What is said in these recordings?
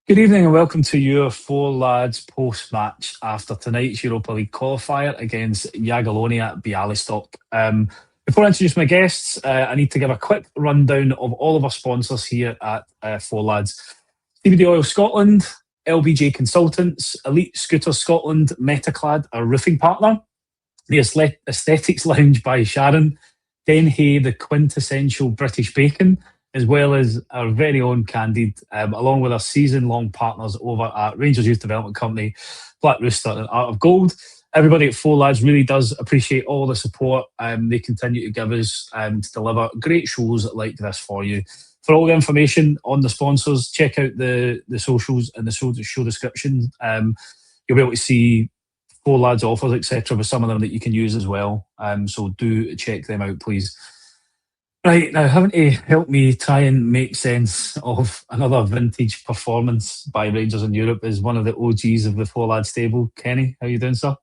Good evening and welcome to your four lads post-match after tonight's Europa League Qualifier against Jagiellonia Białystok. Before I introduce my guests, I need to give a quick rundown of all of our sponsors here at Four Lads. CBD Oil Scotland, LBJ Consultants, Elite Scooters Scotland, Metaclad, our roofing partner, the Aesthetics Lounge by Sharon, Denhay, the quintessential British bacon, as well as our very own Candid, along with our season-long partners over at Rangers Youth Development Company, Black Rooster and Art of Gold. Everybody at Four Lads really does appreciate all the support they continue to give us to deliver great shows like this for you. For all the information on the sponsors, check out the socials and the show description. You'll be able to see Four Lads offers, etc., with some of them that you can use as well. So do check them out, please. Right, now having to help me try and make sense of another vintage performance by Rangers in Europe is one of the OGs of the Four Lads stable. Kenny, how you doing, sir?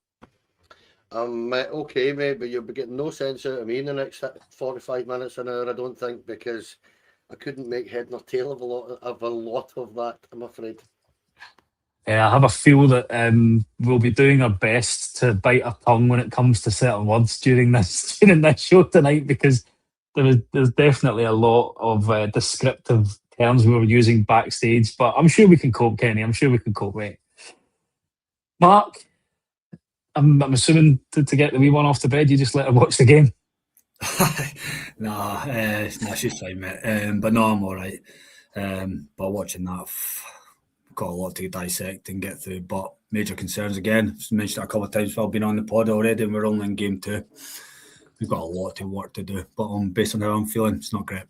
I'm okay, mate, but you'll be getting no sense out of me in the next 45 minutes, an hour, I don't think, because I couldn't make head nor tail of a lot of that, I'm afraid. Yeah, I have a feel that we'll be doing our best to bite our tongue when it comes to certain words during this show tonight, because there's definitely a lot of descriptive terms we were using backstage, but I'm sure we can cope, Kenny. I'm sure we can cope, mate. Mark, I'm assuming to get the wee one off the bed, you just let her watch the game. Nah, she's fine, mate. But no, I'm all right. But watching that, got a lot to dissect and get through. But major concerns again. I've mentioned it a couple of times while I've been on the pod already, and we're only in game 2. We've got a lot of work to do, but based on how I'm feeling, it's not great.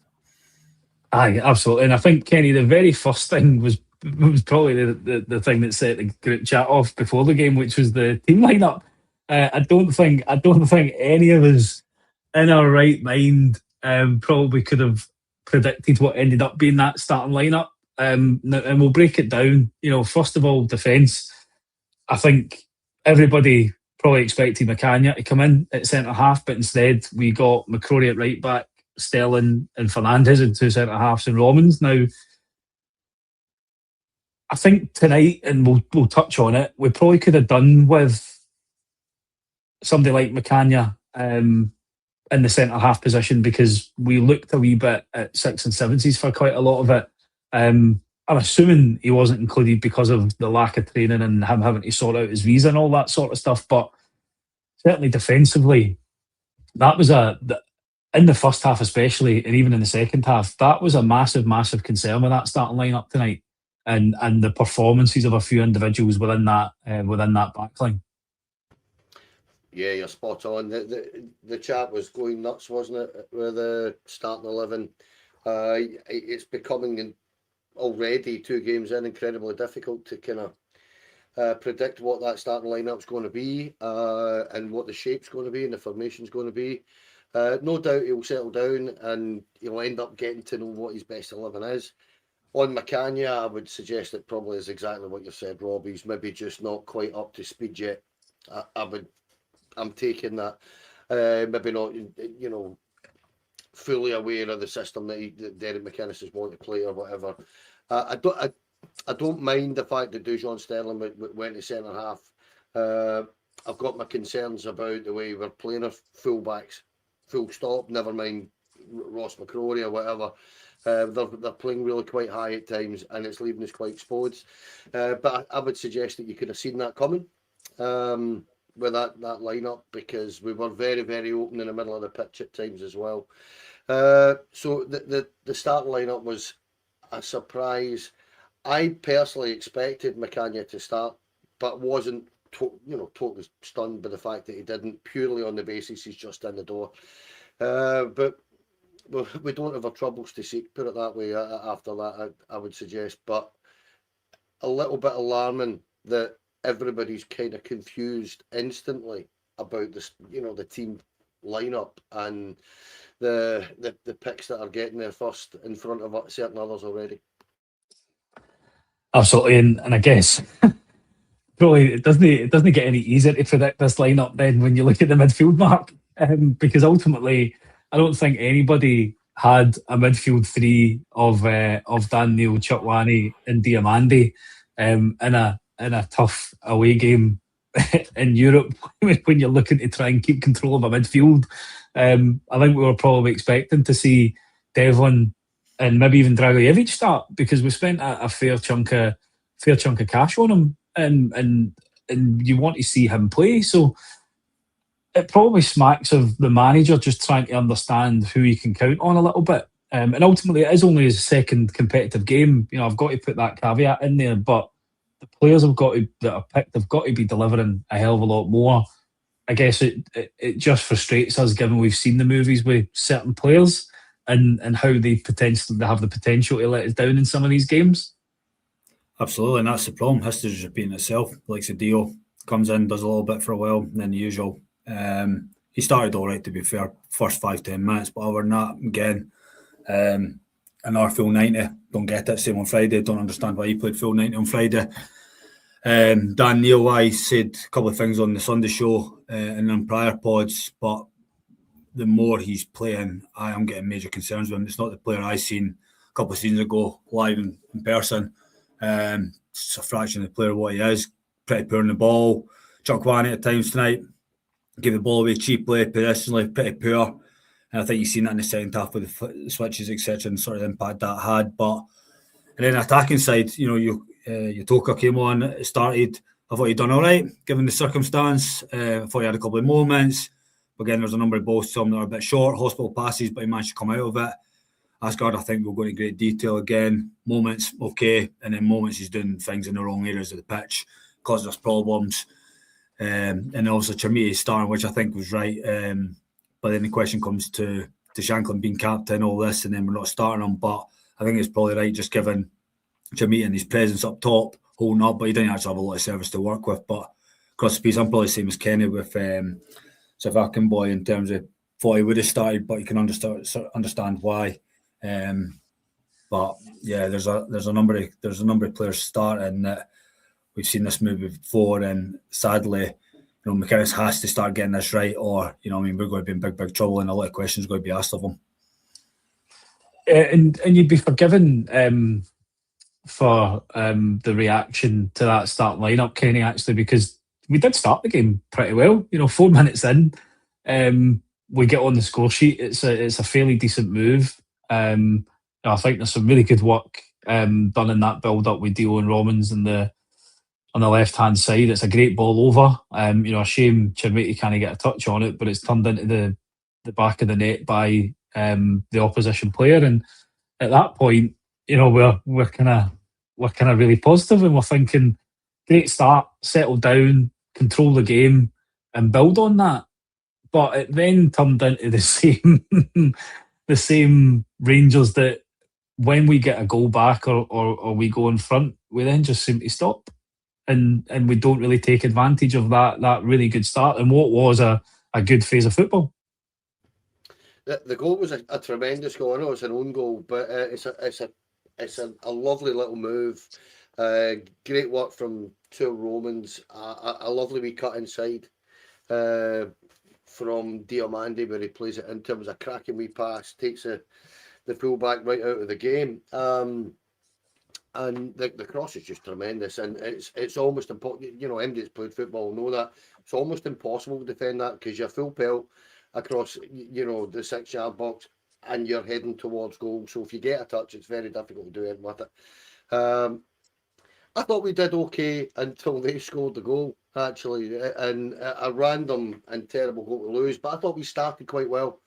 Aye, absolutely. And I think, Kenny, the very first thing was probably the thing that set the group chat off before the game, which was the team lineup. I don't think any of us in our right mind probably could have predicted what ended up being that starting lineup. And we'll break it down. First of all, defence. I think everybody probably expected McCann to come in at centre half, but instead we got McCrory at right back, Sterling and Fernandez in 2 centre halves, and Romans. Now, I think tonight, and we'll touch on it, we probably could have done with somebody like McCann in the centre half position, because we looked a wee bit at 6s and 7s for quite a lot of it. I'm assuming he wasn't included because of the lack of training and him having to sort out his visa and all that sort of stuff. But certainly defensively, that was in the first half especially, and even in the second half, that was a massive, massive concern with that starting lineup tonight, and the performances of a few individuals within that backline. Yeah, you're spot on. The chat was going nuts, wasn't it, with the starting 11? It's becoming already 2 games in incredibly difficult to kind of predict what that starting lineup's going to be and what the shape's going to be and the formation's going to be. No doubt he'll settle down and he'll end up getting to know what his best 11 is. On McCann, I would suggest it probably is exactly what you said, Rob. He's maybe just not quite up to speed yet. I'm taking that. Maybe not, fully aware of the system that Derek McInnes is wanting to play or whatever. I don't mind the fact that Dujon Sterling went to centre half. I've got my concerns about the way we're playing our full-backs, full stop, never mind Ross McCrory or whatever. They're playing really quite high at times, and it's leaving us quite exposed. But I would suggest that you could have seen that coming with that lineup, because we were very, very open in the middle of the pitch at times as well. So the starting lineup was a surprise. I personally expected McCann to start, but wasn't totally stunned by the fact that he didn't, purely on the basis he's just in the door. But we don't have our troubles to seek, put it that way, after that, I would suggest. But a little bit alarming that everybody's kind of confused instantly about this, the team lineup and the picks that are getting there first in front of certain others already. Absolutely, and I guess probably it doesn't get any easier to predict this lineup then when you look at the midfield, Mark, because ultimately I don't think anybody had a midfield three of Daniel Chutwani and Diamandi in a tough away game in Europe when you're looking to try and keep control of a midfield. I think we were probably expecting to see Devlin and maybe even Dragojevic start, because we spent a fair chunk of cash on him, and you want to see him play. So it probably smacks of the manager just trying to understand who he can count on a little bit. And ultimately, it is only his second competitive game. You know, I've got to put that caveat in there, but the players that are picked have got to be delivering a hell of a lot more. I guess it just frustrates us, given we've seen the movies with certain players and how they have the potential to let us down in some of these games. Absolutely, and that's the problem. History's repeating itself. Like Dio comes in, does a little bit for a while, and then the usual. He started all right, to be fair, first 5-10 minutes, but other than that, again, another full 90. Don't get it. Same on Friday. Don't understand why he played full 90 on Friday. Dan Neil, I said a couple of things on the Sunday show and on prior pods, but the more he's playing, I am getting major concerns with him. It's not the player I seen a couple of seasons ago live in person. It's a fraction of the player what he is. Pretty poor on the ball. Chutwani at times tonight. Give the ball away cheaply, pedestrianly, pretty poor. And I think you've seen that in the second half with the switches, etc., and sort of impact that had. But and then the attacking side, you know, Utoka came on, it started. I thought he'd done all right, given the circumstance. I thought he had a couple of moments. But again, there's a number of balls to him that are a bit short, hospital passes, but he managed to come out of it. Asgard, I think, we'll go into great detail again. Moments, okay. And then moments he's doing things in the wrong areas of the pitch, causing us problems. And also Chermiti starting, which I think was right. But then the question comes to Shanklin being captain, all this, and then we're not starting him. But I think it's probably right, just given Chermiti and his presence up top, holding up, but he didn't actually have a lot of service to work with. But across the piece, I'm probably the same as Kenny with South African boy in terms of thought he would have started, but you can understand why. But yeah, there's a number of players starting that we've seen this movie before, and sadly, you know, McInnes has to start getting this right, or you know, I mean, we're going to be in big trouble, and a lot of questions are going to be asked of him. And you'd be forgiven for the reaction to that start lineup, Kenny, actually, because we did start the game pretty well. You know, 4 minutes in, we get on the score sheet. It's a fairly decent move. I think there's some really good work done in that build up with Dio and Romans on the left hand side. It's a great ball over. You know, a shame Chermiti can't get a touch on it, but it's turned into the back of the net by the opposition player. And at that point, you know, we're kind of really positive, and we're thinking, great start, settle down, control the game, and build on that. But it then turned into the same Rangers that when we get a goal back or we go in front, we then just seem to stop, and we don't really take advantage of that really good start and what was a good phase of football. The goal was a tremendous goal. I know it's an own goal, but it's a lovely little move. Great work from two Romans. A lovely wee cut inside from Diamandi, where he plays it in terms of a cracking wee pass, takes the fullback right out of the game. And the cross is just tremendous, and it's almost impossible. You know, anybody that's played football will know that it's almost impossible to defend that, because you're full pelt across, you know, the 6-yard box, and you're heading towards goal. So if you get a touch, it's very difficult to do anything with it. I thought we did okay until they scored the goal, actually, and a random and terrible goal to lose. But I thought we started quite well.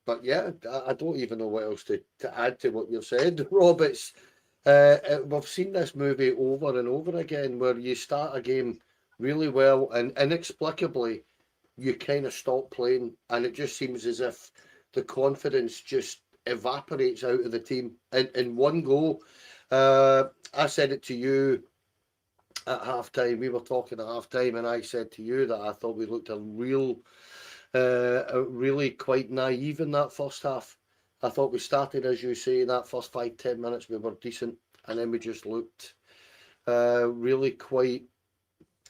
But yeah, I don't even know what else to add to what you've said, Rob. We've seen this movie over and over again, where you start a game really well and inexplicably you kind of stop playing, and it just seems as if the confidence just evaporates out of the team in one go. I said it to you at halftime. We were talking at halftime, and I said to you that I thought we looked really quite naive in that first half. I thought we started, as you say, that first 5-10 minutes we were decent, and then we just looked really quite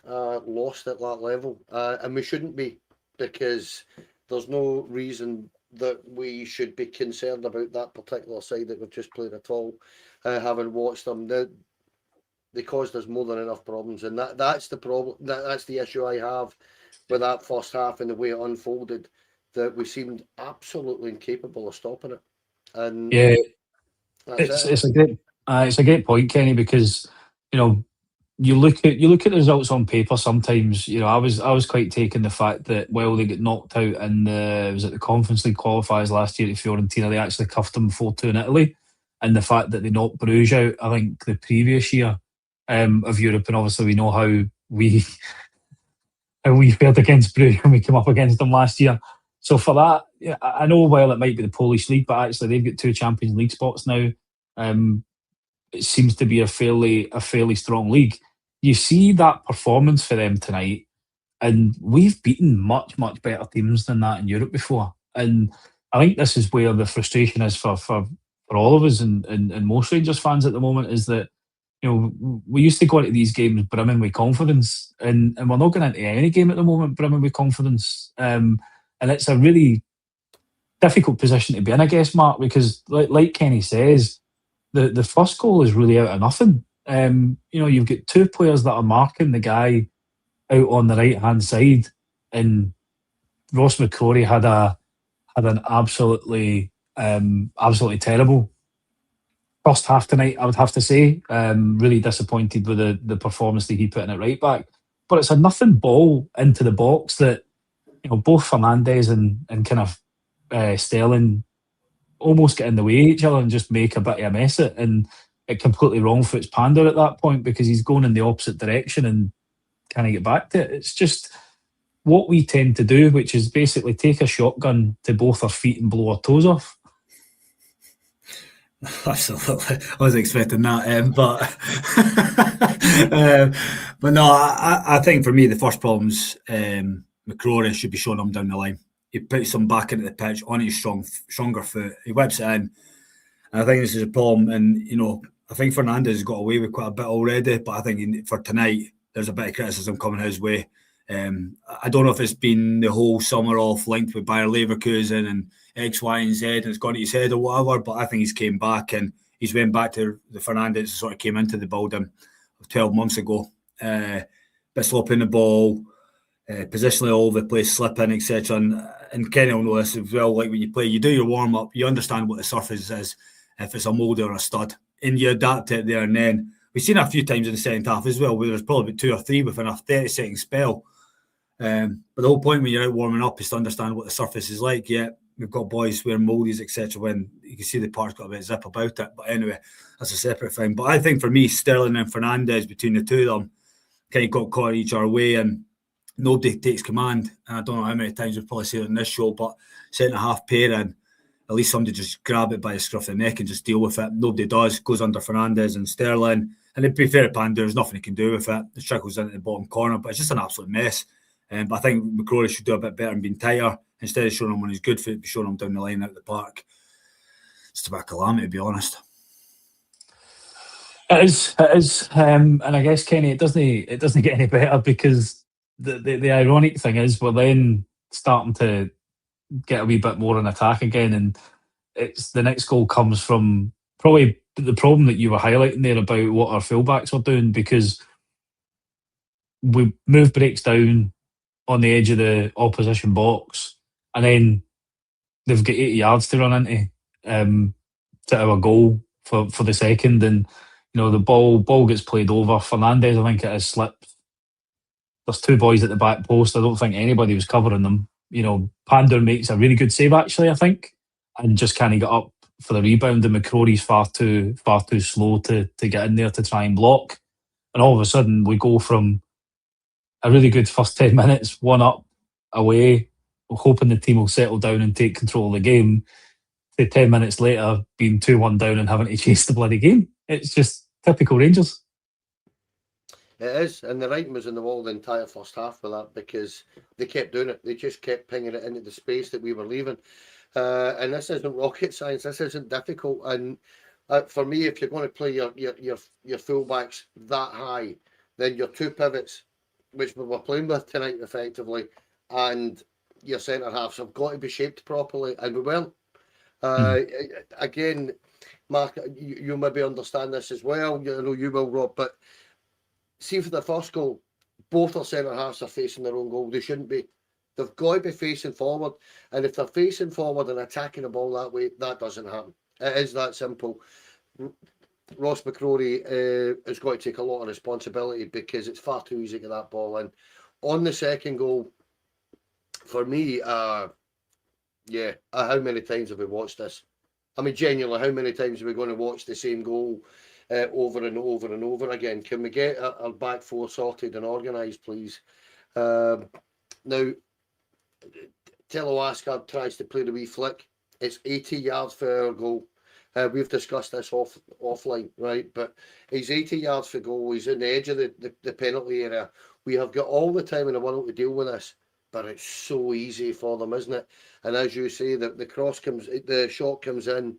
lost at that level, and we shouldn't be, because there's no reason that we should be concerned about that particular side that we've just played at all. Having watched them, they caused us more than enough problems, and that's the problem. That's the issue I have with that first half and the way it unfolded. That we seemed absolutely incapable of stopping it. And yeah, that's it's a great point, Kenny, because you know you look at the results on paper. Sometimes I was quite taken the fact that they got knocked out in the Conference League qualifiers last year at Fiorentina. They actually cuffed them 4-2 in Italy, and the fact that they knocked Bruges out, I think, the previous year of Europe, and obviously we know how we fared against Bruges when we came up against them last year. So for that, yeah, I know while it might be the Polish league, but actually they've got 2 Champions League spots now. It seems to be a fairly strong league. You see that performance for them tonight, and we've beaten much better teams than that in Europe before. And I think this is where the frustration is for all of us and most Rangers fans at the moment, is that we used to go into these games brimming with confidence, and we're not going into any game at the moment brimming with confidence. And it's a really difficult position to be in, I guess, Mark, because like Kenny says, the first goal is really out of nothing. You've got 2 players that are marking the guy out on the right hand side, and Ross McCrory had an absolutely terrible first half tonight, I would have to say. Really disappointed with the performance that he put in at right back. But it's a nothing ball into the box that both Fernandes and kind of Sterling almost get in the way of each other and just make a bit of a mess of it. And it completely wrong foots Pander at that point, because he's going in the opposite direction and can't get back to it. It's just what we tend to do, which is basically take a shotgun to both our feet and blow our toes off. Absolutely, I wasn't expecting that, but no, I think for me the first problem's McCrory should be showing him down the line. He puts him back into the pitch on his stronger foot. He whips it in. And I think this is a problem. And I think Fernandes got away with quite a bit already. But I think for tonight, there's a bit of criticism coming his way. I don't know if it's been the whole summer off linked with Bayer Leverkusen and X, Y, and Z, and it's gone to his head or whatever. But I think he's came back, and he's went back to the Fernandes that sort of came into the building 12 months ago. Bit sloppy in the ball. Positionally all over the place, slipping, etc. And Kenny will know this as well. Like when you play, you do your warm up, you understand what the surface is, if it's a mould or a stud, and you adapt it there and then. We've seen it a few times in the second half as well, where there's probably 2 or 3 within a 30-second spell. But the whole point when you're out warming up is to understand what the surface is like. Yeah, we've got boys wearing mouldies, etc. When you can see the park's got a bit of zip about it. But anyway, that's a separate thing. But I think for me, Sterling and Fernandes, between the two of them, kind of got caught each other way, and nobody takes command. And I don't know how many times we've probably said it in this show, but centre half pairing, at least somebody just grab it by the scruff of the neck and just deal with it. Nobody does. Goes under Fernandes and Sterling. And to be fair to Pander, there's nothing he can do with it. It trickles into the bottom corner, but it's just an absolute mess. But I think McCrory should do a bit better and being tighter. Instead of showing him when he's good fit, be showing him down the line out of the park. It's a bit of calamity, to be honest. It is. And I guess, Kenny, it doesn't get any better, because the ironic thing is we're then starting to get a wee bit more in attack again, and it's the next goal comes from probably the problem that you were highlighting there about what our fullbacks were doing, because we move breaks down on the edge of the opposition box, and then they've got 80 yards to run into to our goal for the second, and the ball gets played over. Fernandes, I think it is, slipped. There's 2 boys at the back post. I don't think anybody was covering them. Pander makes a really good save, actually, I think, and just can't get up for the rebound, and McCrory's far too slow to get in there to try and block. And all of a sudden, we go from a really good first 10 minutes, 1-up away, hoping the team will settle down and take control of the game, to 10 minutes later being 2-1 down and having to chase the bloody game. It's just typical Rangers. It is, and the writing was on the wall the entire first half for that, because they kept doing it. They just kept pinging it into the space that we were leaving. And this isn't rocket science. This isn't difficult. And for me, if you're going to play your fullbacks that high, then your 2 pivots, which we were playing with tonight effectively, and your centre halves have got to be shaped properly, and we weren't. Again, Mark, you maybe understand this as well. I know you will, Rob. But see, for the first goal, both our centre halves are facing their own goal. They shouldn't be. They've got to be facing forward, and if they're facing forward and attacking the ball that way, that doesn't happen. It is that simple. Ross McCrory has got to take a lot of responsibility, because it's far too easy to get that ball in. On the second goal, for me, how many times have we watched this? I mean, genuinely, how many times are we going to watch the same goal over and over and over again? Can we get our back four sorted and organised, please? Now, Tello Asgard tries to play the wee flick. It's 80 yards for our goal. We've discussed this offline, right? But he's 80 yards for goal. He's in the edge of the penalty area. We have got all the time in the world to deal with this, but it's so easy for them, isn't it? And as you say, the shot comes in.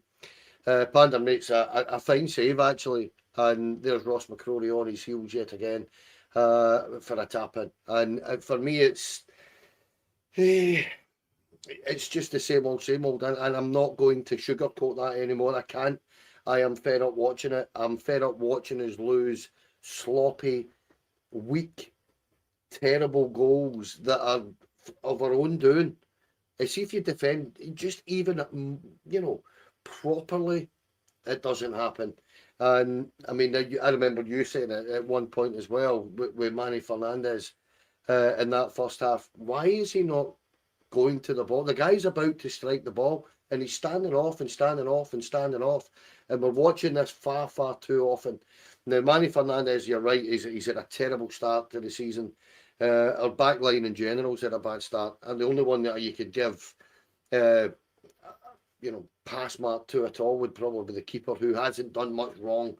Pander makes a fine save, actually, and there's Ross McCrory on his heels yet again for a tap in. And for me, it's just the same old, and I'm not going to sugarcoat that anymore. I can't. I am fed up watching it. I'm fed up watching us lose sloppy, weak, terrible goals that are of our own doing. See, if you defend just even, properly, it doesn't happen. And I mean, I remember you saying it at one point as well with Manny Fernandez in that first half. Why is he not going to the ball? The guy's about to strike the ball, and he's standing off and standing off and standing off. And we're watching this far, far too often. Now, Manny Fernandez, you're right, he's had a terrible start to the season. Our back line in general's had a bad start. And the only one that you could give, pass mark to at all would probably be the keeper, who hasn't done much wrong.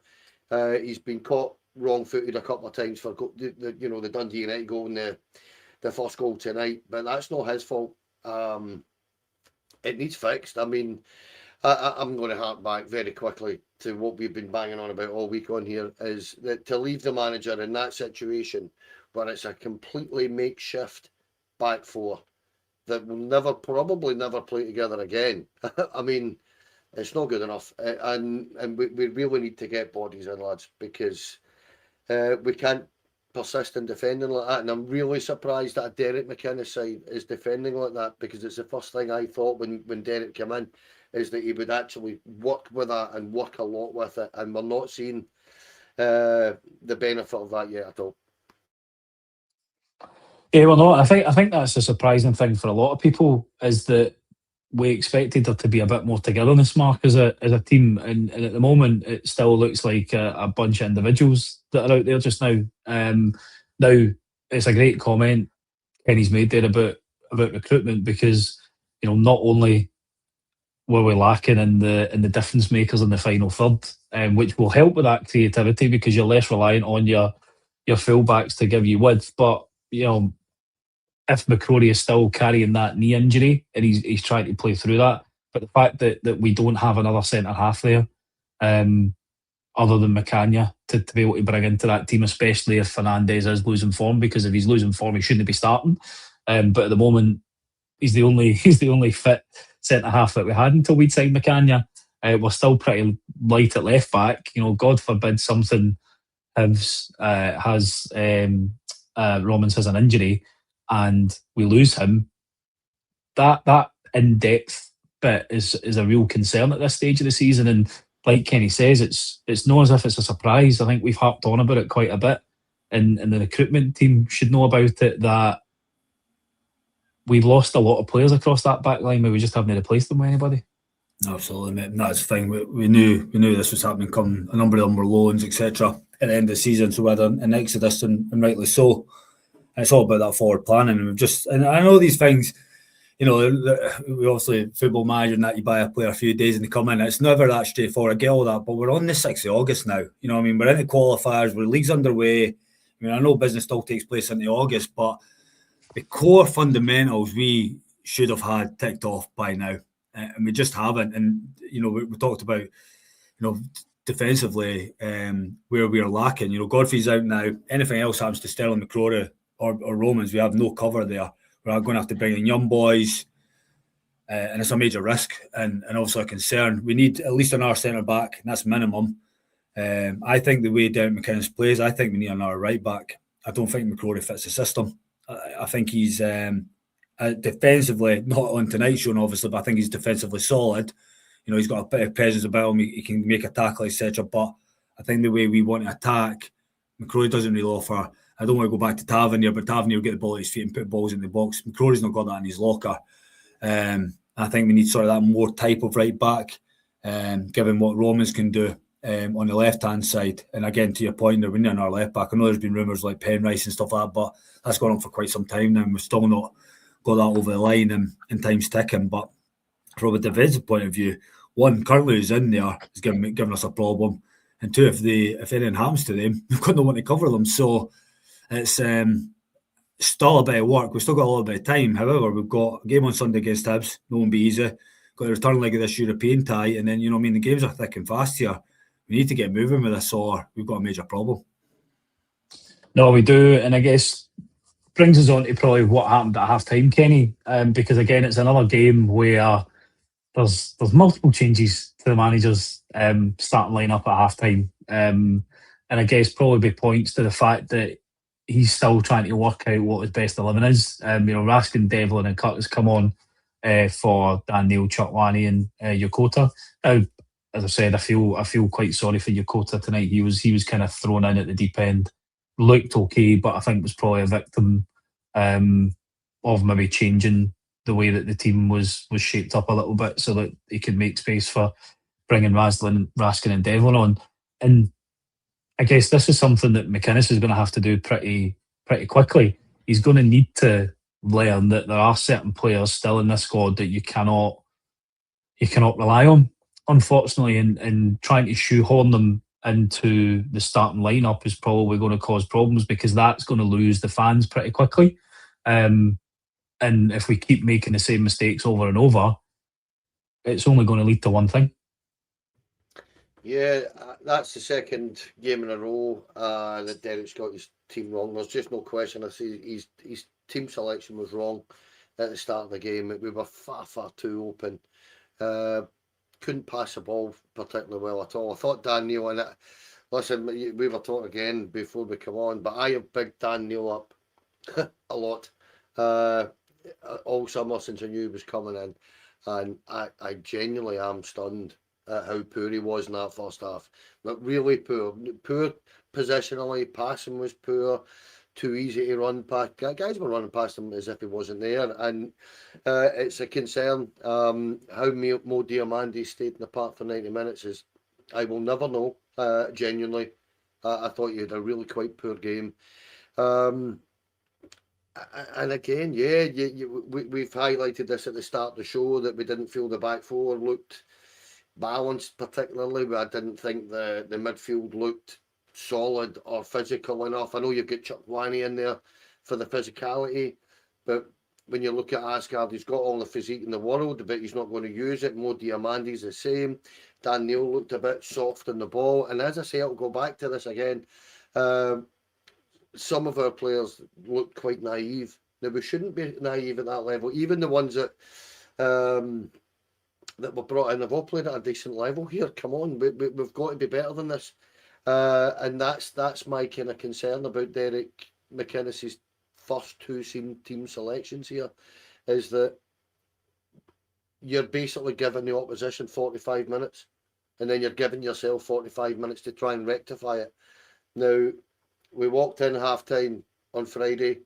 He's been caught wrong-footed a couple of times for the Dundee United goal and the first goal tonight, but that's not his fault. It needs fixed. I mean, I'm going to hark back very quickly to what we've been banging on about all week on here, is that to leave the manager in that situation where it's a completely makeshift back four that will probably never play together again. I mean, it's not good enough, and we really need to get bodies in, lads, because we can't persist in defending like that. And I'm really surprised that Derek McInnes side is defending like that, because it's the first thing I thought when Derek came in, is that he would actually work with that and work a lot with it, and we're not seeing the benefit of that yet at all. Yeah, well, no, I think that's a surprising thing for a lot of people, is that we expected there to be a bit more togetherness, Mark, as a team, and at the moment it still looks like a bunch of individuals that are out there just now. Now, it's a great comment Kenny's made there about recruitment, because not only were we lacking in the difference makers in the final third, which will help with that creativity because you're less reliant on your fullbacks to give you width, but if McCrory is still carrying that knee injury and he's trying to play through that, but the fact that we don't have another centre half there, other than McCanya, to be able to bring into that team, especially if Fernandez is losing form, because if he's losing form, he shouldn't be starting. But at the moment, he's the only fit centre half that we had until we'd signed McCanya. We're still pretty light at left back. God forbid something has Romans has an injury and we lose him. That in-depth bit is a real concern at this stage of the season. And like Kenny says, it's not as if it's a surprise. I think we've harped on about it quite a bit, and the recruitment team should know about it, that we lost a lot of players across that back line, but we just haven't replaced them with anybody. Absolutely, mate. And that's the thing. We knew this was happening. Come a number of them were loans, etc. At the end of the season, so we had an exodus, and rightly so. And it's all about that forward planning, and I know these things. We obviously football manager and that you buy a player a few days and they come in. It's never that straightforward. I get all that, but we're on the 6th of August now. We're in the qualifiers. We're league's underway. I know business still takes place into August, but the core fundamentals we should have had ticked off by now, and we just haven't. And we talked about defensively where we're lacking. Godfrey's out now. Anything else happens to Sterling McCrory or Romans, we have no cover there. We're going to have to bring in young boys, and it's a major risk and also a concern. We need at least another centre back, and that's minimum. I think the way Derek McInnes plays, I think we need another right back. I don't think McCrory fits the system. I think he's defensively, not on tonight's show, obviously, but I think he's defensively solid. You know, he's got a bit of presence about him. He can make a tackle, etc. But I think the way we want to attack, McCrory doesn't really offer. I don't want to go back to Tavernier, but Tavernier will get the ball at his feet and put balls in the box. McCrory's not got that in his locker. I think we need sort of that more type of right back, given what Romans can do on the left-hand side. And again, to your point, we need another left back. I know there's been rumours like Penrice and stuff like that, but that's gone on for quite some time now, and we've still not got that over the line, and time's ticking. But from a defensive point of view, one, currently who's in there is giving us a problem, and two, if anything happens to them, we've got no one to cover them. So it's still a bit of work. We've still got a little bit of time. However, we've got a game on Sunday against Hibs. No one be easy. Got a return leg of this European tie, and then, you know what I mean, the games are thick and fast here. We need to get moving with this, or we've got a major problem. No, we do, and I guess brings us on to probably what happened at half time, Kenny, because again, it's another game where there's multiple changes to the manager's starting lineup at half time, and I guess probably points to the fact that he's still trying to work out what his best 11 is. You know, Raskin, Devlin, and Cust come on for Dan Neil, Chukwani, and Yokota. As I said, I feel quite sorry for Yokota tonight. He was kind of thrown in at the deep end. Looked okay, but I think was probably a victim of maybe changing the way that the team was shaped up a little bit so that he could make space for bringing Raskin and Devlin on. And I guess this is something that McInnes is going to have to do pretty quickly. He's going to need to learn that there are certain players still in this squad that you cannot rely on, unfortunately, and trying to shoehorn them into the starting lineup is probably going to cause problems, because that's going to lose the fans pretty quickly. And if we keep making the same mistakes over and over, it's only going to lead to one thing. Yeah, that's the second game in a row that Derek's got his team wrong. There's just no question. I see his team selection was wrong at the start of the game. We were far too open. Couldn't pass the ball particularly well at all. I thought Dan Neil, and listen, we were talking again before we come on, but I have bigged Dan Neil up a lot all summer since I knew he was coming in, and I genuinely am stunned at how poor he was in that first half. But really poor positionally, passing was poor. Too easy to run past. Guys were running past him as if he wasn't there, and it's a concern. How Mo Diamandi stayed in the park for 90 minutes is, I will never know. Genuinely, I thought you had a really quite poor game. And again, we've highlighted this at the start of the show that we didn't feel the back four looked balanced particularly. I didn't think the midfield looked solid or physical enough. I know you've got Chukwani in there for the physicality, but when you look at Asgard, he's got all the physique in the world, but he's not going to use it. Mo Diamandi's the same. Dan Neil looked a bit soft on the ball, and as I say, I'll go back to this again. Some of our players looked quite naive. Now, we shouldn't be naive at that level. Even the ones that were brought in have all played at a decent level here. Come on, we've got to be better than this. And that's my kind of concern about Derek McInnes' first two team selections here, is that you're basically giving the opposition 45 minutes, and then you're giving yourself 45 minutes to try and rectify it. Now, we walked in half-time on Friday,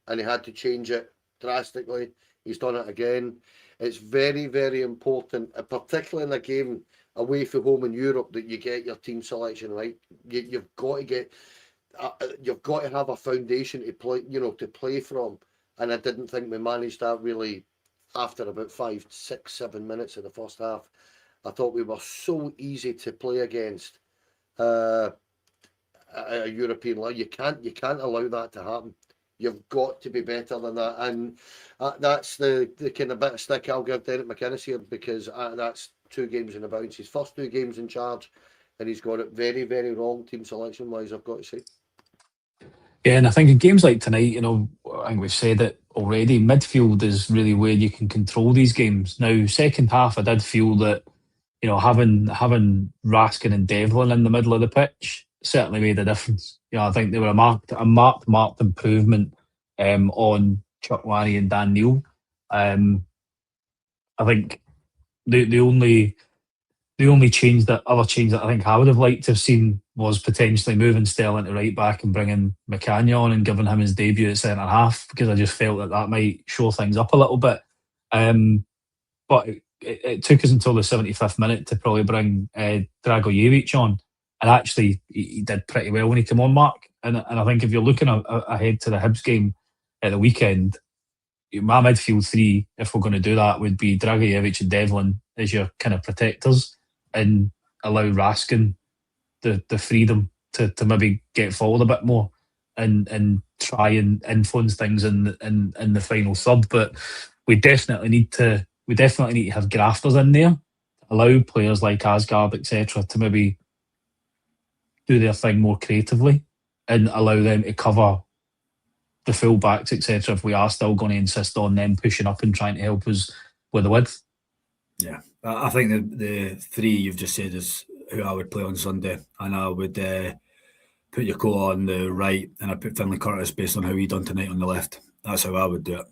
and he had to change it drastically. He's done it again. It's very, very important, particularly in a game away from home in Europe, that you get your team selection right. You've got to get, you've got to have a foundation to play, to play from. And I didn't think we managed that really after about 5, 6, 7 minutes of the first half. I thought we were so easy to play against a European league. You can't allow that to happen. You've got to be better than that, and that's the kind of bit of stick I'll give Derek McInnes here, because that's 2 games in a bounce. His first 2 games in charge, and he's got it very, very wrong team selection wise, I've got to say. Yeah, and I think in games like tonight, I think we've said it already, midfield is really where you can control these games. Now, second half, I did feel that, having Raskin and Devlin in the middle of the pitch certainly made a difference. I think they were a marked improvement on Chuck Wani and Dan Neil. Um, I think the only other change that I think I would have liked to have seen was potentially moving Sterling to right back and bringing McCann on and giving him his debut at centre half, because I just felt that might shore things up a little bit. But it took us until the 75th minute to probably bring Dragojevic on, and actually he did pretty well when he came on, Mark. And I think if you're looking ahead to the Hibs game at the weekend, my midfield three, if we're going to do that, would be Dragojevic and Devlin as your kind of protectors, and allow Raskin the freedom to maybe get forward a bit more and try and influence things in the final third. But we definitely need to have grafters in there, allow players like Asgard, etc., to maybe do their thing more creatively, and allow them to cover the full backs, etc., if we are still going to insist on them pushing up and trying to help us with the width. Yeah, I think the three you've just said is who I would play on Sunday, and I would put Yoko on the right, and I put Finlay Curtis based on how he done tonight on the left. That's how I would do it.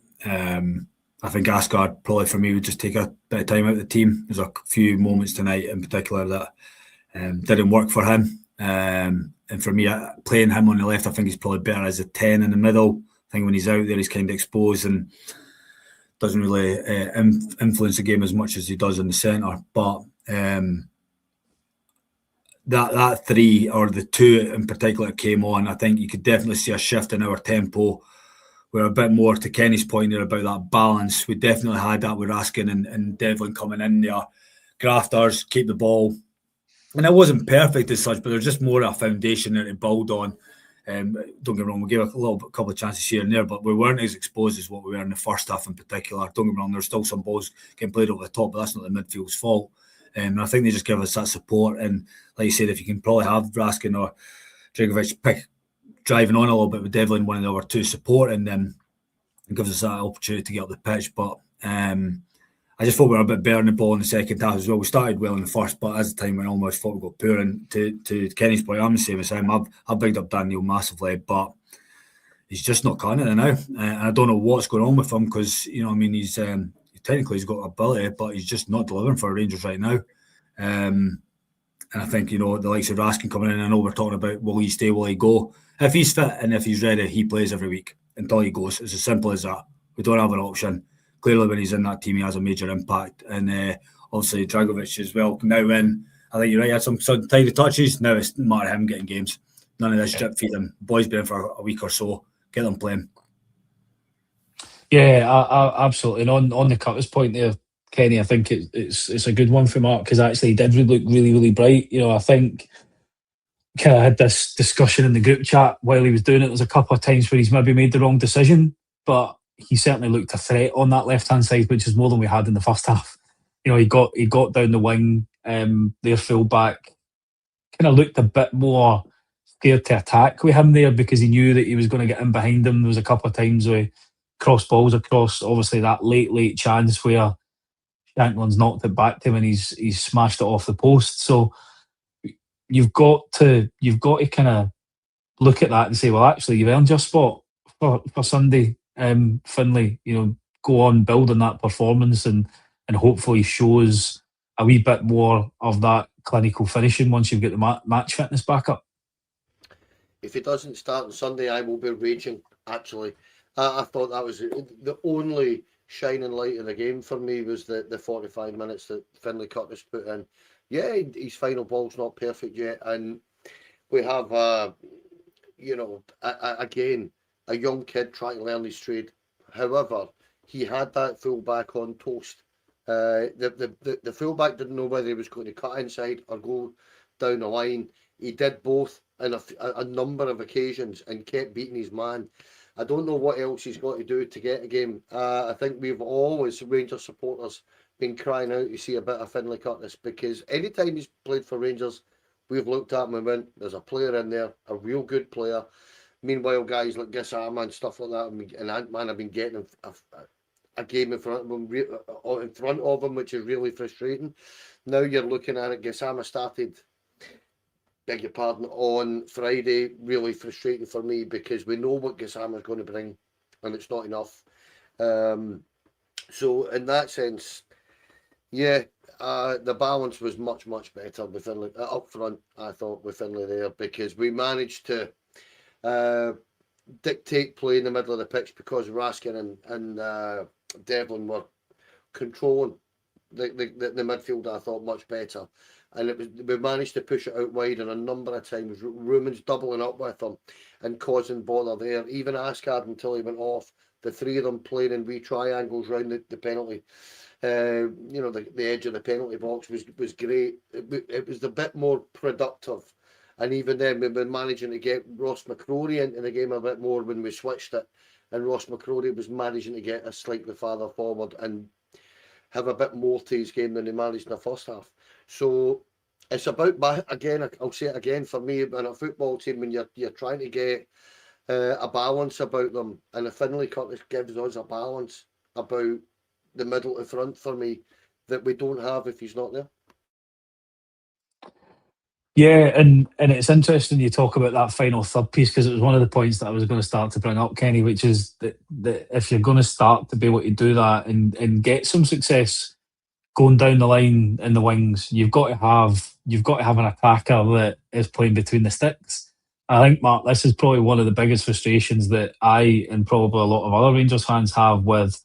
I think Asgard probably for me would just take a bit of time out of the team. There's a few moments tonight in particular that didn't work for him. And for me, playing him on the left, I think he's probably better as a 10 in the middle. I think when he's out there, he's kind of exposed and doesn't really influence the game as much as he does in the centre. But that three, or the two in particular, came on, I think you could definitely see a shift in our tempo. We're a bit more, to Kenny's point there, about that balance. We definitely had that with Raskin and Devlin coming in there. Grafters, keep the ball. And it wasn't perfect as such, but there's just more a foundation there to build on. Don't get me wrong, we gave a couple of chances here and there, but we weren't as exposed as what we were in the first half in particular. Don't get me wrong, there's still some balls getting played over the top, but that's not the midfield's fault. And I think they just give us that support. And like you said, if you can probably have Raskin or Dragojevic driving on a little bit with Devlin, one of the other two supporting them, it gives us that opportunity to get up the pitch. But I just thought we were a bit better in the ball in the second half as well. We started well in the first, but as the time went on, we almost thought we got poor. And to Kenny's point, I'm the same as him. I've bigged up Daniel massively, but he's just not cutting it now. And I don't know what's going on with him, because, he's technically he's got ability, but he's just not delivering for Rangers right now. And I think, the likes of Raskin coming in, I know we're talking about will he stay, will he go? If he's fit and if he's ready, he plays every week until he goes. It's as simple as that. We don't have an option. Clearly, when he's in that team, he has a major impact. And obviously, Dragojevic as well. Now, when I think you're right, he had some tiny touches. Now it's a matter of him getting games. None of this drip feeding. Boys been in for a week or so. Get them playing. Yeah, absolutely. And on the Curtis point there, Kenny, I think it's a good one for Mark, because actually he did look really, really bright. I think kind of had this discussion in the group chat while he was doing it. There's a couple of times where he's maybe made the wrong decision, but he certainly looked a threat on that left-hand side, which is more than we had in the first half. He got down the wing, their full-back, kind of looked a bit more scared to attack with him there, because he knew that he was going to get in behind him. There was a couple of times where cross balls across, obviously that late chance where Shanklin's knocked it back to him and he's smashed it off the post. So you've got to kind of look at that and say, well, actually, you've earned your spot for Sunday. Finlay, go on, build on that performance and hopefully shows a wee bit more of that clinical finishing once you've got the match fitness back up. If he doesn't start on Sunday, I will be raging, actually. I thought that was the only shining light in the game for me, was the 45 minutes that Finlay Curtis put in. Yeah, his final ball's not perfect yet, and we have, again, a young kid trying to learn his trade. However, he had that fullback on toast. The fullback didn't know whether he was going to cut inside or go down the line. He did both on a number of occasions and kept beating his man. I don't know what else he's got to do to get a game. I think we've always, Rangers supporters, been crying out to see a bit of Finlay Curtis, because anytime he's played for Rangers, we've looked at him and went, there's a player in there, a real good player. Meanwhile, guys like Gassama and stuff like that, and Ant-Man have been getting a game in front of them, which is really frustrating. Now you're looking at it, Gassama started, beg your pardon, on Friday. Really frustrating for me because we know what Gassama is going to bring, and it's not enough. So in that sense, yeah, the balance was much better with Finlay up front. I thought with Finlay there, because we managed to dictate play in the middle of the pitch because Raskin and Devlin were controlling the midfield. I thought much better, and we managed to push it out wide, and a number of times Ruman's doubling up with them and causing bother there. Even Ascard, until he went off, the three of them playing in wee triangles round the penalty. The edge of the penalty box was great. It was a bit more productive, and even then we were managing to get Ross McCrory into the game a bit more when we switched it, and Ross McCrory was managing to get us slightly farther forward and have a bit more to his game than he managed in the first half. So it's about, again, I'll say it again, for me, in a football team, when you're trying to get a balance about them, and the Finlay Curtis gives us a balance about the middle to front for me that we don't have if he's not there. Yeah, and it's interesting you talk about that final third piece, because it was one of the points that I was going to start to bring up, Kenny, which is that if you're going to start to be able to do that and get some success going down the line in the wings, you've got to have an attacker that is playing between the sticks. I think, Mark, this is probably one of the biggest frustrations that I and probably a lot of other Rangers fans have with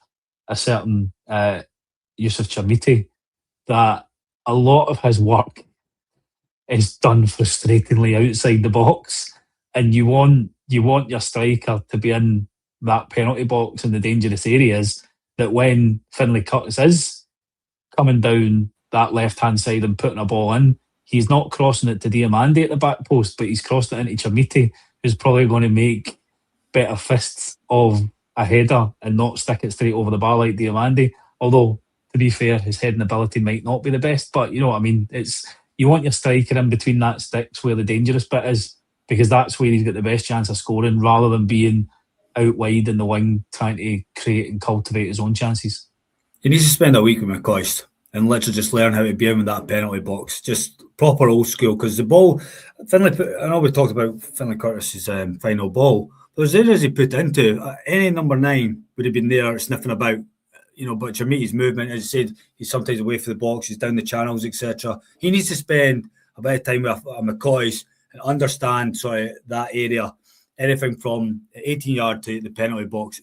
a certain Yusuf Chermiti, that a lot of his work is done frustratingly outside the box, and you want your striker to be in that penalty box in the dangerous areas, that when Finlay Curtis is coming down that left-hand side and putting a ball in, he's not crossing it to Diamandi at the back post, but he's crossed it into Chermiti, who's probably going to make better fists of a header and not stick it straight over the bar like Diamandi. Although, to be fair, his heading ability might not be the best, but you know what I mean. You want your striker in between that sticks where the dangerous bit is, because that's where he's got the best chance of scoring, rather than being out wide in the wing trying to create and cultivate his own chances. He needs to spend a week with McCoist and literally just learn how to be in that penalty box, just proper old school. Because the ball, I know we talked about Finlay Curtis's final ball, but there's areas he put into. Any number 9 would have been there sniffing about. But Chermiti's movement, as you said, he's sometimes away from the box, he's down the channels, etc. He needs to spend a bit of time with McCoy's and understand that area, anything from 18-yard to the penalty box,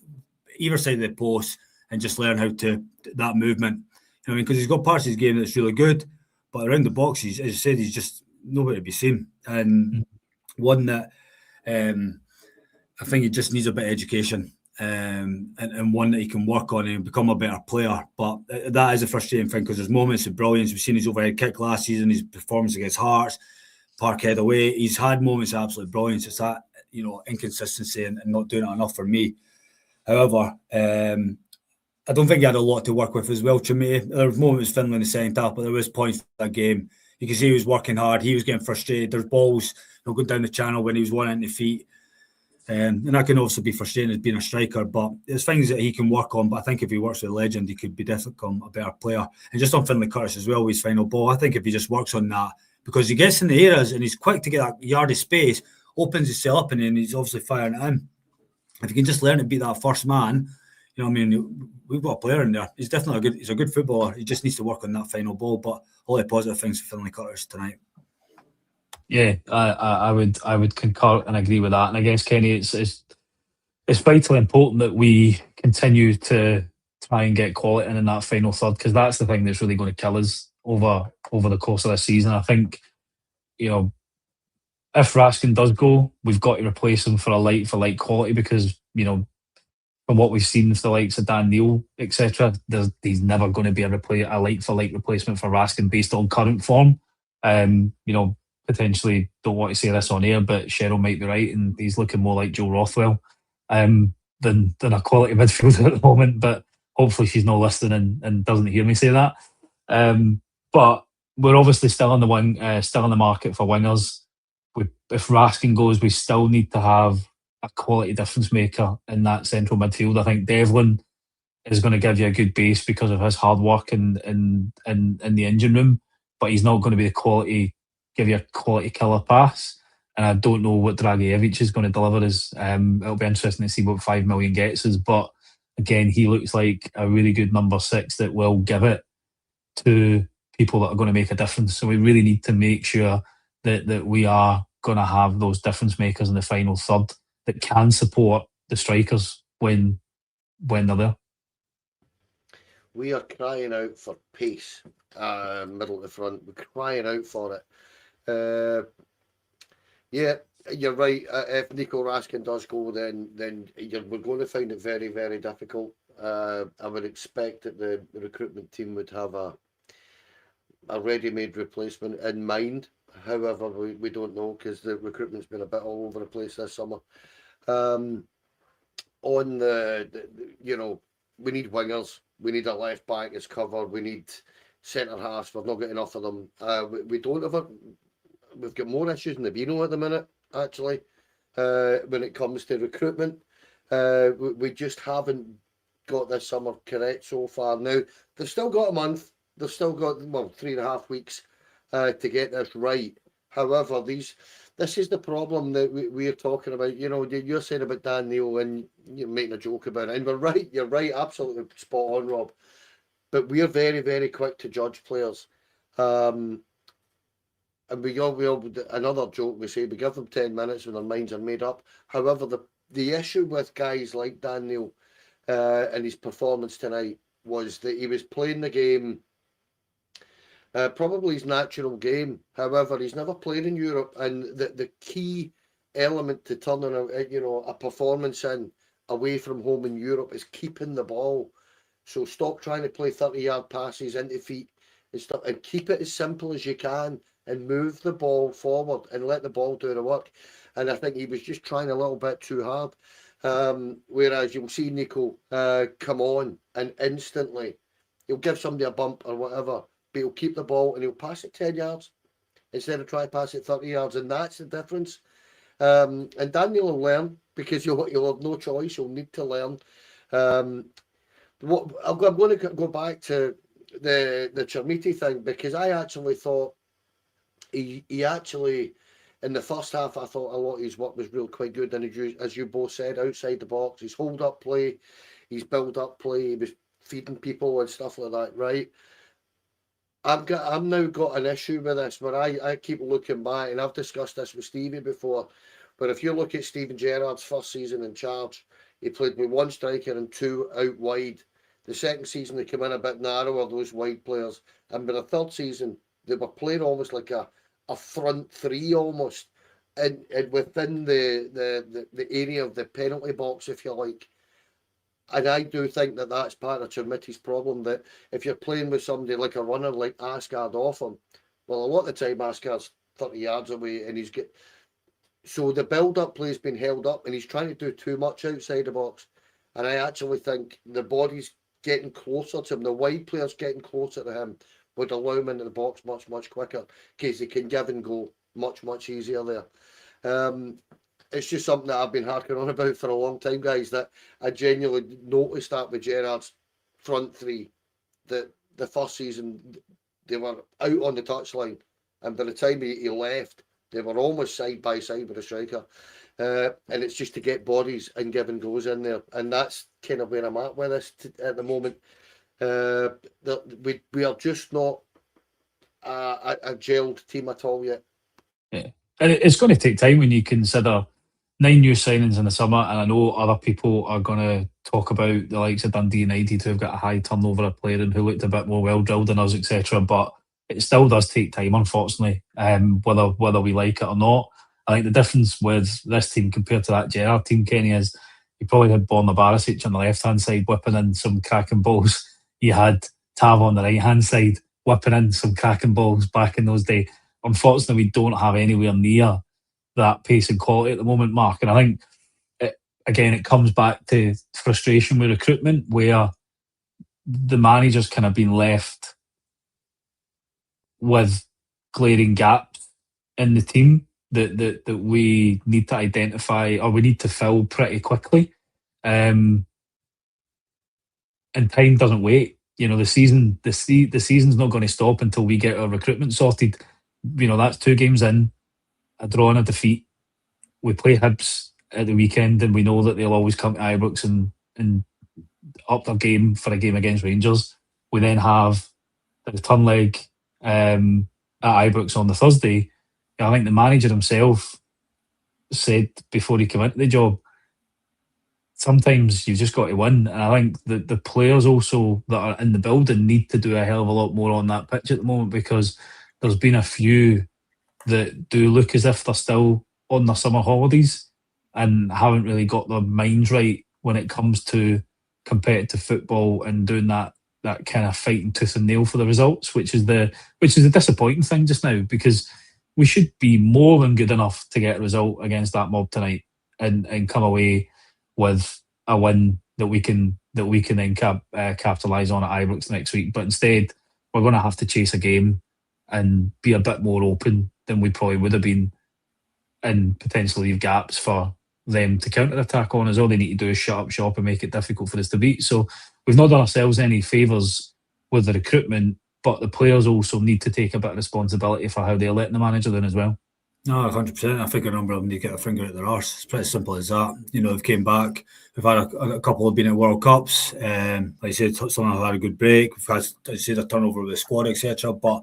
either side of the post, and just learn how to that movement. Because he's got parts of his game that's really good, but around the box, as you said, he's just nowhere to be seen. And one that I think he just needs a bit of education. And one that he can work on and become a better player. But that is a frustrating thing, because there's moments of brilliance. We've seen his overhead kick last season, his performance against Hearts, Parkhead away. He's had moments of absolute brilliance. It's that inconsistency and not doing it enough for me. However, I don't think he had a lot to work with as well. To me, there were moments with Finlay in the second half, but there was points in that game. You can see he was working hard. He was getting frustrated. There's balls going down the channel when he was wanting to feet. And that can also be frustrating as being a striker, but there's things that he can work on. But I think if he works with a legend, he could definitely become a better player. And just on Finlay Curtis as well, with his final ball, I think if he just works on that, because he gets in the areas and he's quick to get that yard of space, opens himself up, and then he's obviously firing it in. If he can just learn to be that first man, we've got a player in there. He's definitely he's a good footballer. He just needs to work on that final ball. But all the positive things for Finlay Curtis tonight. Yeah, I would concur and agree with that. And I guess, Kenny, it's vitally important that we continue to try and get quality in that final third, because that's the thing that's really going to kill us over the course of this season. I think, if Raskin does go, we've got to replace him for a light quality, because from what we've seen with the likes of Dan Neil, etc., he's never going to be a light for light replacement for Raskin based on current form. Potentially don't want to say this on air, but Sharon might be right, and he's looking more like Joe Rothwell than a quality midfielder at the moment. But hopefully she's not listening and doesn't hear me say that. But we're obviously still on the wing, still in the market for wingers. If Raskin goes, we still need to have a quality difference maker in that central midfield. I think Devlin is going to give you a good base because of his hard work in the engine room, but he's not going to be the quality, give you a quality killer pass. And I don't know what Dragicevic is going to deliver us. It'll be interesting to see what 5 million gets us. But again, he looks like a really good number 6 that will give it to people that are going to make a difference. So we really need to make sure that we are going to have those difference makers in the final third that can support the strikers when they're there. We are crying out for pace, middle to front. We're crying out for it. Yeah, you're right. If Nico Raskin does go, then we're going to find it very, very difficult. I would expect that the recruitment team would have a ready-made replacement in mind. However, we don't know because the recruitment's been a bit all over the place this summer. On the we need wingers. We need a left back that's covered. We need centre halves. We've not got enough of them. We don't have we've got more issues in the Beano at the minute, actually, when it comes to recruitment. We just haven't got this summer correct so far. Now, they've still got a month. They've still got, 3.5 weeks to get this right. However, this is the problem that we're talking about. You're saying about Dan Neil and you're making a joke about it. And we're right. You're right. Absolutely spot on, Rob. But we're very, very quick to judge players. And we all another joke we say, we give them 10 minutes when their minds are made up. However, the issue with guys like Dan Neil and his performance tonight was that he was playing the game, probably his natural game. However, he's never played in Europe, and the key element to turning a performance in away from home in Europe is keeping the ball. So stop trying to play 30-yard passes into feet and stuff, and keep it as simple as you can, and move the ball forward and let the ball do the work. And I think he was just trying a little bit too hard. Whereas you'll see Nico come on and instantly he'll give somebody a bump or whatever, but he'll keep the ball and he'll pass it 10 yards instead of try to pass it 30 yards. And that's the difference. And Daniel will learn because you'll have no choice. You'll need to learn. I'm going to go back to the Chermiti thing, because I actually thought he actually, in the first half, I thought a lot of his work was real quite good. And as you both said, outside the box, his hold-up play, his build-up play, he was feeding people and stuff like that, right? I've now got an issue with this where I keep looking back, and I've discussed this with Stevie before, but if you look at Steven Gerrard's first season in charge, he played with 1 striker and 2 out wide. The second season, they came in a bit narrower, those wide players. And by the third season, they were playing almost like a front 3 almost, and within the area of the penalty box, if you like. And I do think that that's part of Chermiti's problem, that if you're playing with somebody like a runner like Asgard off him, well, a lot of the time Asgard's 30 yards away, and so the build-up play has been held up, and he's trying to do too much outside the box. And I actually think the body's getting closer to him, the wide players getting closer to him, would allow him into the box much, much quicker, because he can give and go much, much easier there. It's just something that I've been harking on about for a long time, guys, that I genuinely noticed that with Gerrard's front 3, that the first season, they were out on the touchline, and by the time he left, they were almost side by side with the striker. And it's just to get bodies and give and goes in there. And that's kind of where I'm at with this at the moment. We are just not a gelled team at all yet. Yeah, and it's going to take time when you consider 9 new signings in the summer, and I know other people are going to talk about the likes of Dundee United, who have got a high turnover of player and who looked a bit more well drilled than us, etc. But it still does take time, unfortunately, whether we like it or not. I think the difference with this team compared to that Gerrard team, Kenny, is you probably had Borna Barisic on the left-hand side whipping in some cracking balls. You had Tav on the right-hand side whipping in some cracking balls back in those days. Unfortunately, we don't have anywhere near that pace and quality at the moment, Mark. And I think, it comes back to frustration with recruitment, where the manager's kind of been left with glaring gaps in the team. that we need to identify, or we need to fill pretty quickly. And time doesn't wait. You know, the season's not going to stop until we get our recruitment sorted. You know, that's 2 games in, a draw and a defeat. We play Hibs at the weekend, and we know that they'll always come to Ibrox and up their game for a game against Rangers. We then have the return leg at Ibrox on the Thursday. I think the manager himself said before he came into the job, sometimes you've just got to win. And I think the players also that are in the building need to do a hell of a lot more on that pitch at the moment, because there's been a few that do look as if they're still on their summer holidays and haven't really got their minds right when it comes to competitive football and doing that kind of fighting tooth and nail for the results, which is the disappointing thing just now, because we should be more than good enough to get a result against that mob tonight and come away with a win that we can then capitalise on at Ibrox next week. But instead, we're going to have to chase a game and be a bit more open than we probably would have been, and potentially leave gaps for them to counter-attack on us. All they need to do is shut up shop and make it difficult for us to beat. So we've not done ourselves any favours with the recruitment, but the players also need to take a bit of responsibility for how they're letting the manager in as well. No, 100%. I think a number of them need to get a finger at their arse. It's pretty simple as that. You know, they've came back. We've had a couple have been at World Cups. Like I said, some have had a good break. We've had, as I said, a turnover with the squad, etc. But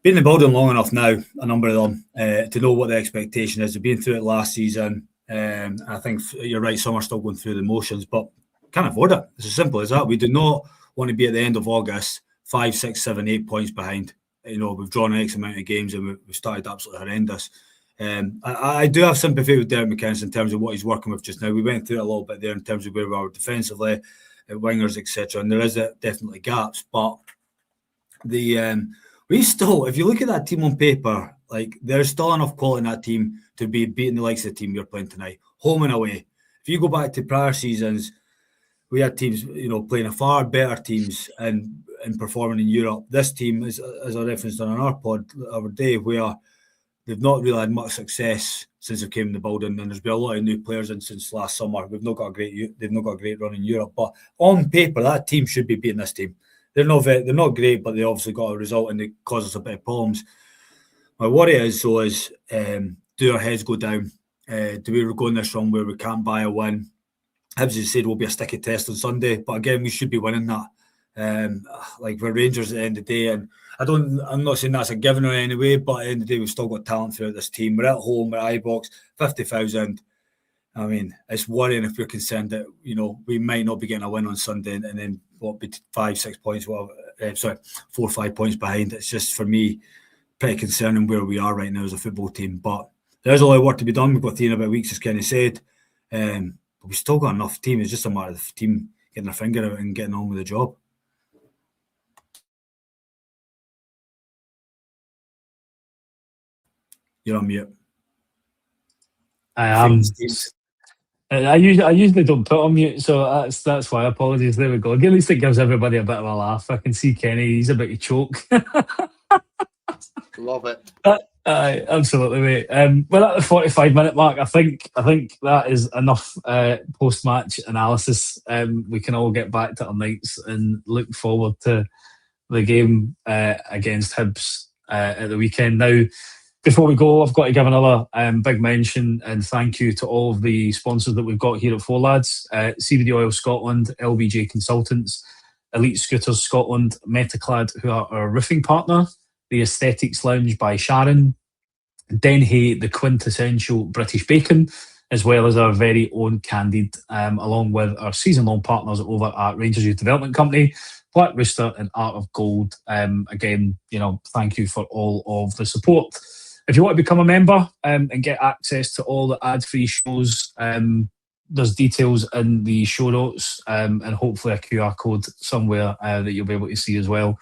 been in the building long enough now, a number of them, to know what the expectation is. They've been through it last season. I think you're right, some are still going through the motions, but can't afford it. It's as simple as that. We do not want to be at the end of August 5, 6, 7, 8 points behind. You know, we've drawn an X amount of games and we've started absolutely horrendous. I do have sympathy with Derek McInnes in terms of what he's working with just now. We went through it a little bit there in terms of where we are defensively, at wingers, etc. And there is definitely gaps, but we still, if you look at that team on paper, like there's still enough quality in that team to be beating the likes of the team you're playing tonight, home and away. If you go back to prior seasons, we had teams, you know, playing a far better teams and performing in Europe. This team, as I referenced on our pod the other day, where they've not really had much success since they came in the building, and there's been a lot of new players in since last summer. They've not got a great run in Europe, but on paper, that team should be beating this team. They're not great, but they obviously got a result and they cause us a bit of problems. My worry is, do our heads go down? Do we go on this run where we can't buy a win? Hibs, as said, will be a sticky test on Sunday, but again, we should be winning that. Like we're Rangers at the end of the day, and I'm not saying that's a given in any way, but at the end of the day, we've still got talent throughout this team. We're at home, we're at Ibrox, 50,000. I mean, it's worrying if we're concerned that, you know, we might not be getting a win on Sunday and then be 5, 6 points, 4 or 5 points behind. It's just, for me, pretty concerning where we are right now as a football team. But there's a lot of work to be done. We've got 3 in about weeks, as Kenny said. But we've still got enough team. It's just a matter of the team getting their finger out and getting on with the job. You're on mute. I am. I usually don't put on mute, so that's why. Apologies. There we go. At least it gives everybody a bit of a laugh. I can see Kenny; he's about to choke. Love it. Absolutely, mate. We're at the 45-minute mark. I think that is enough post-match analysis. We can all get back to our nights and look forward to the game against Hibs at the weekend. Now, before we go, I've got to give another big mention and thank you to all of the sponsors that we've got here at Four Lads. CBD Oil Scotland, LBJ Consultants, Elite Scooters Scotland, Metaclad, who are our roofing partner, the Aesthetics Lounge by Sharon, Denhay, the quintessential British bacon, as well as our very own Candid, along with our season-long partners over at Rangers Youth Development Company, Black Rooster and Art of Gold. Again, you know, thank you for all of the support. If you want to become a member and get access to all the ad-free shows, there's details in the show notes and hopefully a QR code somewhere that you'll be able to see as well.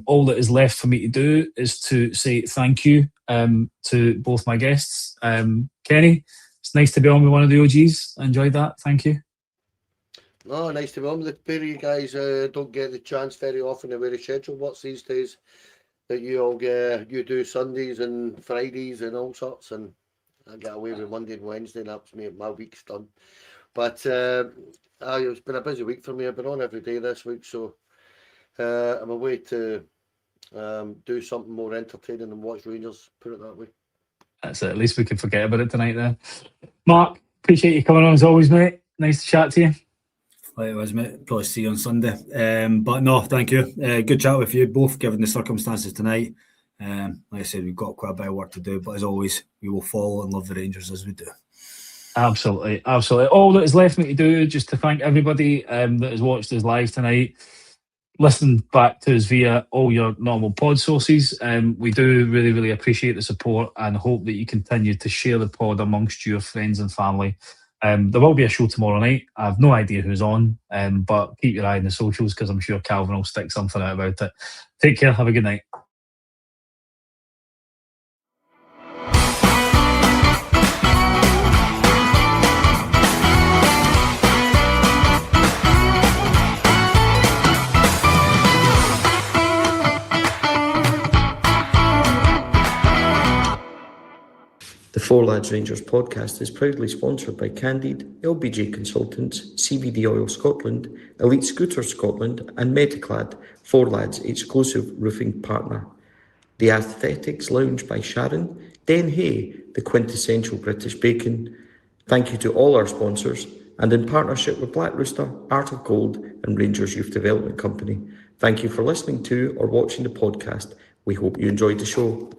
All that is left for me to do is to say thank you to both my guests. Kenny, it's nice to be on with one of the OGs. I enjoyed that. Thank you. No, nice to be on with the pair of you guys. Don't get the chance very often to wear a schedule works these days. that you do Sundays and Fridays and all sorts, and I get away with Monday and Wednesday, and that's me. My week's done. But it's been a busy week for me. I've been on every day this week, so I'm away to do something more entertaining than watch Rangers. Put it that way. That's it. At least we can forget about it tonight then. Mark, appreciate you coming on as always, mate. Nice to chat to you. Likewise, mate. Probably see you on Sunday. But no, thank you. Good chat with you both, given the circumstances tonight. Like I said, we've got quite a bit of work to do, but as always, we will follow and love the Rangers as we do. Absolutely, absolutely. All that is left me to do is just to thank everybody that has watched us live tonight. Listen back to us via all your normal pod sources. We do really, really appreciate the support and hope that you continue to share the pod amongst your friends and family. There will be a show tomorrow night. I have no idea who's on, but keep your eye on the socials because I'm sure Calvin will stick something out about it. Take care. Have a good night. The Four Lads Rangers podcast is proudly sponsored by Candid, LBJ Consultants, CBD Oil Scotland, Elite Scooters Scotland and Metaclad, Four Lads exclusive roofing partner. The Aesthetics Lounge by Sharon, Denhay, the quintessential British bacon. Thank you to all our sponsors, and in partnership with Black Rooster, Art of Gold and Rangers Youth Development Company. Thank you for listening to or watching the podcast. We hope you enjoyed the show.